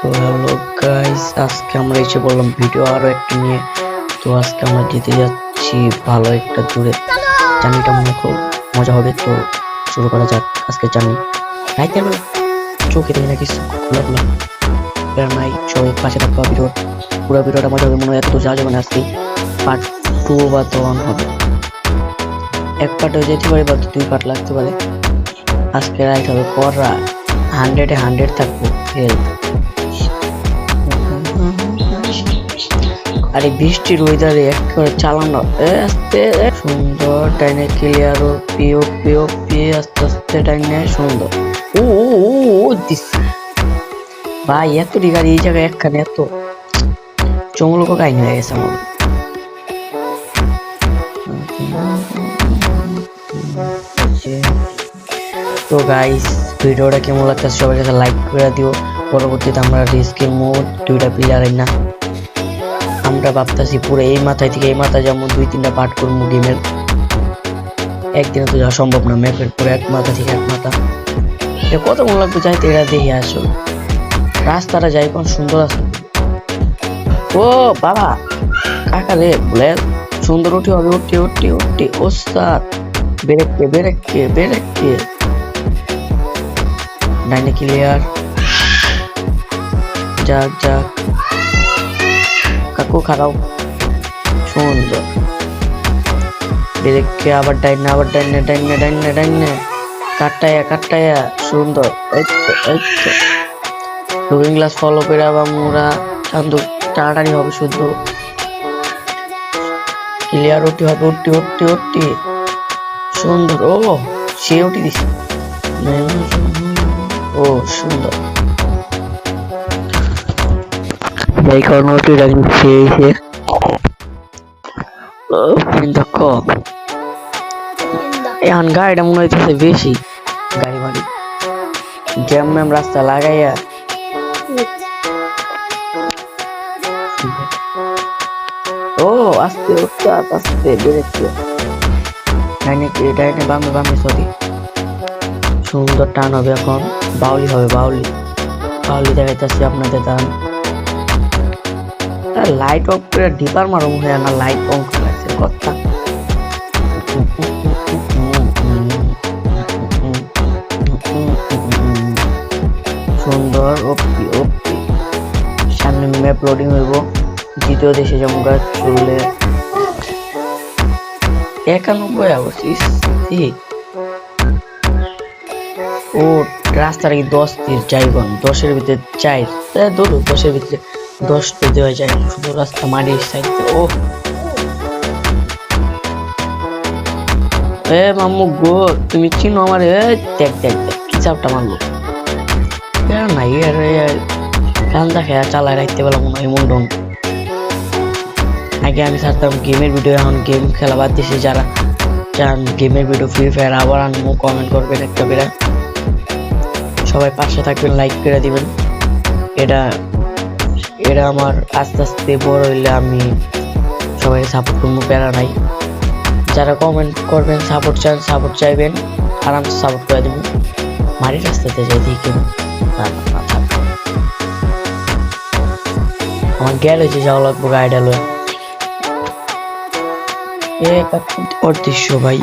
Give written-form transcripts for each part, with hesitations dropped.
তো hello guys, আজকে আমরা এসে বললাম ভিডিও আরো একটা নিয়ে। তো আজকে আমরা যেতে যাচ্ছি ভালো একটা দূরে। জার্নিটা মনে খুব মজা হবে। তো শুরু করা যাক আজকে জার্নি। রাইতের বেলা চোখে দেখি না কিছু খোলা খোলা নাই, সবাই পাশে থাকতে হবে। পুরো ভিডিওটা মজা হবে মনে হয়। এত তো যাওয়া যাবে না, আজকে পার্ট 2 বা 1 হবে। এক পার্ট হয়ে যেতে পারে বা 2 পার্ট লাগতে পারে। আজকে রাইট হবে করা 100-এ 100 থাকবো হেলথ। আরে বৃষ্টির ওয়েদারে একেবারে চালানো আস্তে সুন্দর টাইনে ক্লিয়ার ও পিও পিও পিয়ে আস্তে আস্তে টাইনে সুন্দর। ও ও ও দিস ভাই, এত গাড়ি এই জায়গায় একখানে এত চমলক কাহিনী হয়ে গেছে আমার। তো গাইস, ভিডিওটা কেমন লাগছে সবার কাছে লাইক করে দিও। পরবর্তীতে আমরা রিস্কের মোড 2টা প্লেয়ার না, আমরা ভাবতেছি পুরো এই মাথায় থেকে এই মাথায় যেমন 2-3টা পার্ট করবো গেমের। একদিনে তো যাওয়া সম্ভব না, ম্যাপের পুরো এক মাথা থেকে এক মাথা। এটা কত মনে লাগবে যাইতে, এরা দেখে আসো রাস্তাটা যাই কোন সুন্দর আছে। ও বাবা কাকা রে বলে সুন্দর উঠি হবে, উঠি উঠি উঠি ওস্তাদ বেরেককে বেরেককে বেরেককে ডাইনে ক্লিয়ার। যাক যাক কাকু খারাপ সুন্দর বেরেককে আবার ডাইনে আবার ডাইনে ডাইনে ডাইনে ডাইনে কাটায়া কাটায়া সুন্দর। লুকিং গ্লাস ফলো করে আবার মোরা চান্দু তাড়াতাড়ি হবে শুদ্ধ ক্লিয়ার। উঠি হবে উঠি উঠি উঠি সুন্দর। ও সে উঠি দিস। ও সুন্দর এই কারণে উঠি রাখছি দেখো। এখন গাড়িটা মনে হইতেছে বেশি গাড়ি বাড়ি জ্যাম ম্যাম রাস্তা লাগাইয়া। ও আস্তে আস্তে বেরেছে ডাইনে ডাইনে বামে বামে সরি সুন্দর টান হবে। এখন বাউলি হবে বাউলি বাউলি দেখাইতেছি আপনাদের। দান লাইট অফ করে ডিপার মারম হয়ে না, লাইট অন করে আছে কথা। সুন্দর ওপি ওপি সামনে ম্যাপ লোডিং হইব। দ্বিতীয় দেশে যেমন গাছ চললে 91 অবশ্যই। ও রাস্তার কি 10 তীর যাইগন 10-এর ভিতরে 4 ধরো 10-এর ভিতরে 10 তো দেওয়া যায়। শুধু রাস্তা মাটির সাইড। ও এ মাম্মু গো তুমি চিনো আমার? দেখ দেখ দেখ কি চাপটা মারলো না গান্দা খেয়া চালায় রাখতে পারলাম মনে হয় মুন্ডন। আগে আমি ছাড়তাম গেমের ভিডিও, এখন গেম খেলা বাদ দিয়েছি। যারা চান গেমের ভিডিও ফ্রি ফায়ার আবার আনবো কমেন্ট করবেন একটা করে। সবাই পাশে থাকবেন, লাইক করে দিবেন। এটা এটা আমার আস্তে আস্তে বড় হইলে আমি সবাই সাপোর্ট করবো, প্যারা নাই। যারা কমেন্ট করবেন সাপোর্ট চান সাপোর্ট চাইবেন আরামসে সাপোর্ট করে দেবেন। মারি রাস্তাতে যাই দেখি আমার গ্যারেজে যাওয়া লাগবো গাড়িটা লয়ে। ওর দৃশ্য ভাই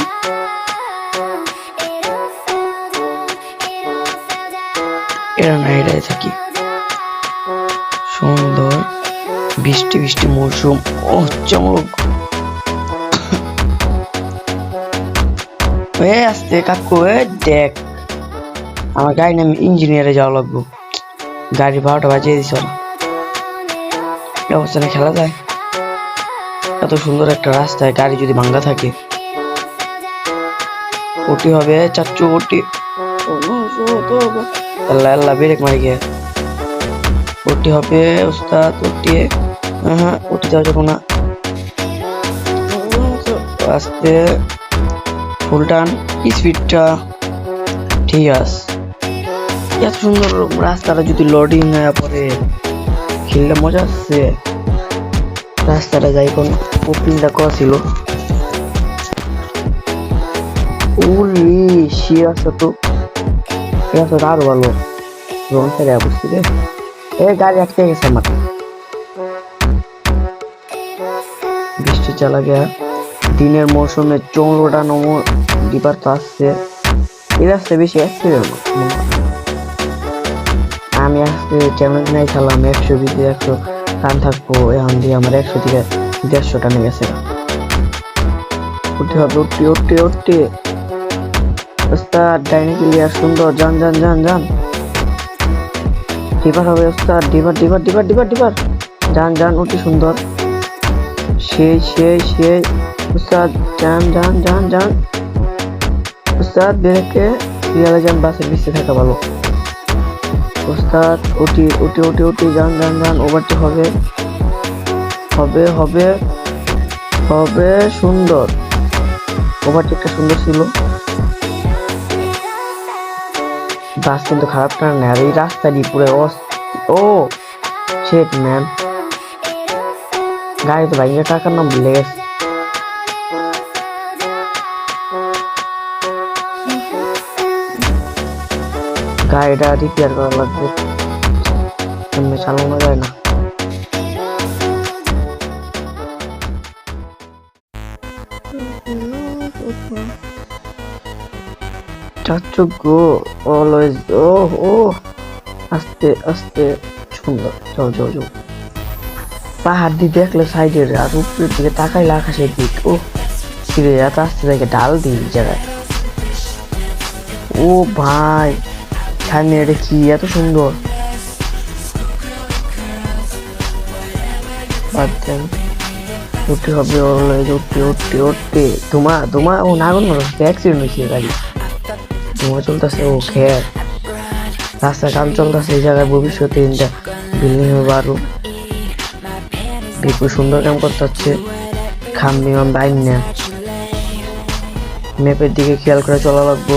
এরা না এরাই থাকি সুন্দর বৃষ্টি বৃষ্টি মৌসুম। ও চমক আসতে কাকু দেখ আমার গাড়ি নামে ইঞ্জিনিয়ারে যাওয়া লাগবো। গাড়ি 12টা বাজিয়ে দিছ অবস্থানে খেলা যায়। এত সুন্দর একটা রাস্তায় গাড়ি যদি ভাঙ্গা থাকে ওটি হবে চাচ্চু ওটি আল্লাহ আল্লাহ ব্রেক মারি গিয়ে ওটি হবে ওস্তাদ ওটি। হ্যাঁ ওটি যাওয়া যাবো না, আস্তে ফুল টান স্পিডটা ঠিক আছে। এত সুন্দর রাস্তাটা যদি লোডিং হয়ে পরে খেললে মজা আসছে। রাস্তাটা যাই কোন ওপেনটা ছিল ওলি সে রাস্তা তো রাস্তাটা আরো ভালো রং সাইডে বুঝছি রে। এই গাড়ি আটকে গেছে আমার। বৃষ্টি চালা গিয়া দিনের মৌসুমে চৌড়া নমো দিবার তো আসছে। এই রাস্তায় বেশি অ্যাক্সিডেন্ট। আমি আজকে চ্যালেঞ্জ নাই খেলাম 120 100 টান থাকবো, এখন দিয়ে আমার 100 থেকে 150 টানে গেছে। উঠতে হবে, উঠতে উঠতে উঠতে ওস্তাদ ডাইনে ক্লিয়ার সুন্দর, যান যান যান যান। ডিবার হবে ওস্তাদ, ডিবার ডিবার ডিবার ডিবার ডিবার, যান যান উঠতে সুন্দর, সেই সেই সেই ওস্তাদ, যান যান যান যান ওস্তাদ, ব্রেকে রিয়ালে যান, বাসের পিছিয়ে থাকা ভালো ওস্তাদ। উঠি উঠি উঠি উঠি, যান যান যান, ওভারটেক হবে হবে হবে হবে, সুন্দর ওভারটেকটা সুন্দর ছিল। বাস কিন্তু খারাপ টান না, আর এই রাস্তাটি পুরো ও শেট ম্যান, গাড়ি তো বাইরে টাকার নাম ভুলে গেছে। গাড়িটা রিপেয়ার করা লাগবে, এমনি চালানো যায় না। চাচ্চু গো অলওয়েজ, ও ও আস্তে আস্তে সুন্দর, যাও যাও যাও। পাহাড় দিয়ে দেখলে সাইডের আর উপরের দিকে তাকাইলে আকাশের দিক, ও ফিরে এত আস্তে দেখে ডাল দিই জায়গায়। ও ভাই সামনে এটা কি এত সুন্দর, বাদ দেন। উঠতে হবে অলওয়েজ, উঠতে উঠতে উঠতে। ধোঁয়া ধোঁয়া, ও নাগুন অ্যাক্সিডেন্ট হয়েছে গাড়ি, ধোঁয়া চলতেছে, ও খেয়াল রাস্তা কাম চলতেছে এই জায়গায়, ভবিষ্যতে বিল্ডিং হবে আরো। বিপুল সুন্দর কাম করতে হচ্ছে, খাম নিয়ম বাইন না, ম্যাপের দিকে খেয়াল করে চলা লাগবো।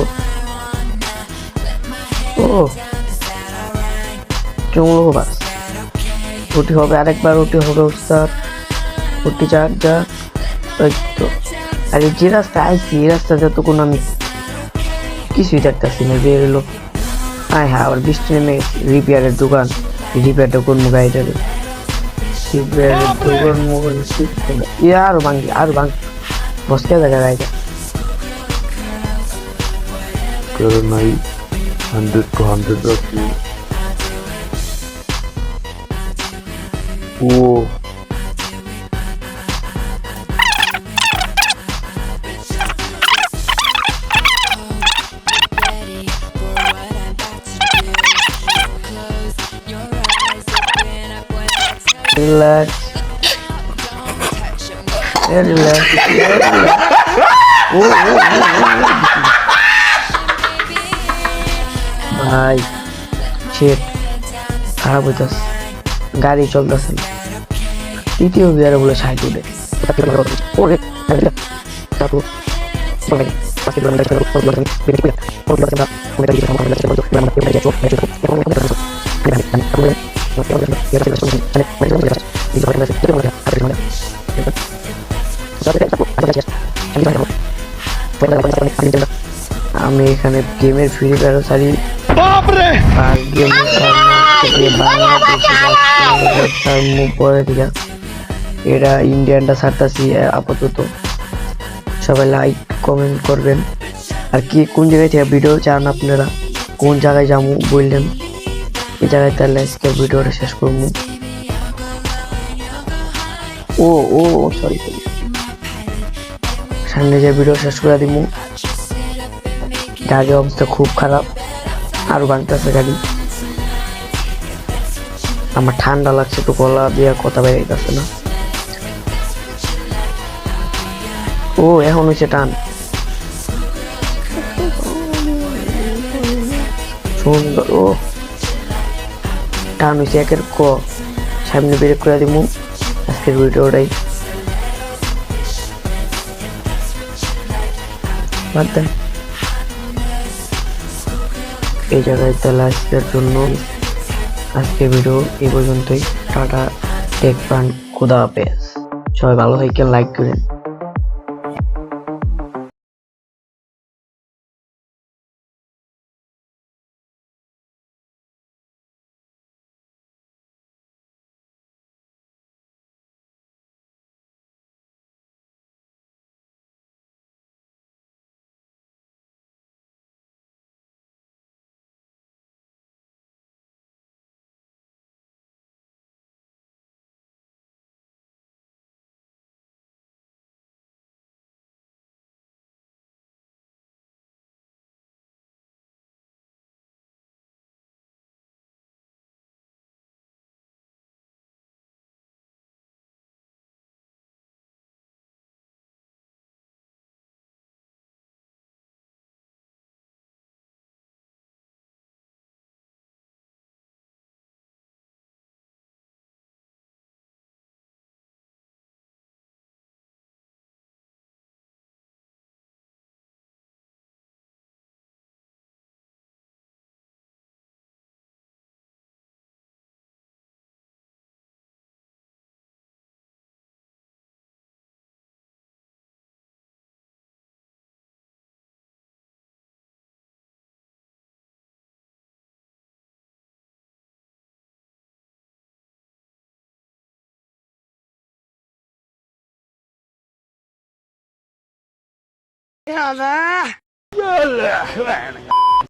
ও চুমলো বাস, উঠি হবে আরেকবার, উঠি হবে ওস্তাদ, উঠি যাক যাক। ওই তো, আর যে রাস্তা আইছি এই রাস্তা যতক্ষণ আমি কিছুই দেখতেছি না, বের হলো। হ্যাঁ হ্যাঁ, আবার বৃষ্টি নেমে রিপেয়ারের দোকান, রিপেয়ারটা কোন গাড়িটারে, রিপেয়ারের দোকান মোবাইল আরো ভাঙ্গি আরো ভাঙ্গি, বসতে দেখা গাড়িটা। নাই 100 to 100 রাখি। ও রিল্যাক্স রিল্যাক্স, ও ভাই শেট খারাপ হইতেছে, গাড়ি চলতেছে না। তৃতীয় গিয়ারে বলে সাইড উঠে আমি এখানে গেমের ফ্রি ফায়ার ছাড়ি, আর গেমের পরে ঠিক আছে, এটা ইন্ডিয়ানটা ছাড়তাছি আপাতত। সবাই লাইক কমেন্ট করবেন, আর কি কোন জায়গায় থেকে ভিডিও চান আপনারা, কোন জায়গায় যাবো বললেন, এই জায়গায় তাহলে আজকে ভিডিওটা শেষ করবো। ও ও সরি সরি, সামনে যে ভিডিও শেষ করে দিব। গাড়ির অবস্থা খুব খারাপ, আরো ভাঙতেছে গাড়ি। আমার ঠান্ডা লাগছে তো, গলা দিয়ে কথা বেরাইতেছে না। ও এখন হয়েছে টান, সুন্দর, ও টান হয়েছে একের ক, সামনে ব্রেক করে দিব। আজকের ভিডিওটাই বাদ দেন, এই জায়গায় তাহলে আজকের জন্য আজকের ভিডিও এই পর্যন্তই। টাটা, টেক প্রাণ, খুদা হাফেজ। সবাই ভালো থাকেন, লাইক করেন। Yeah, man.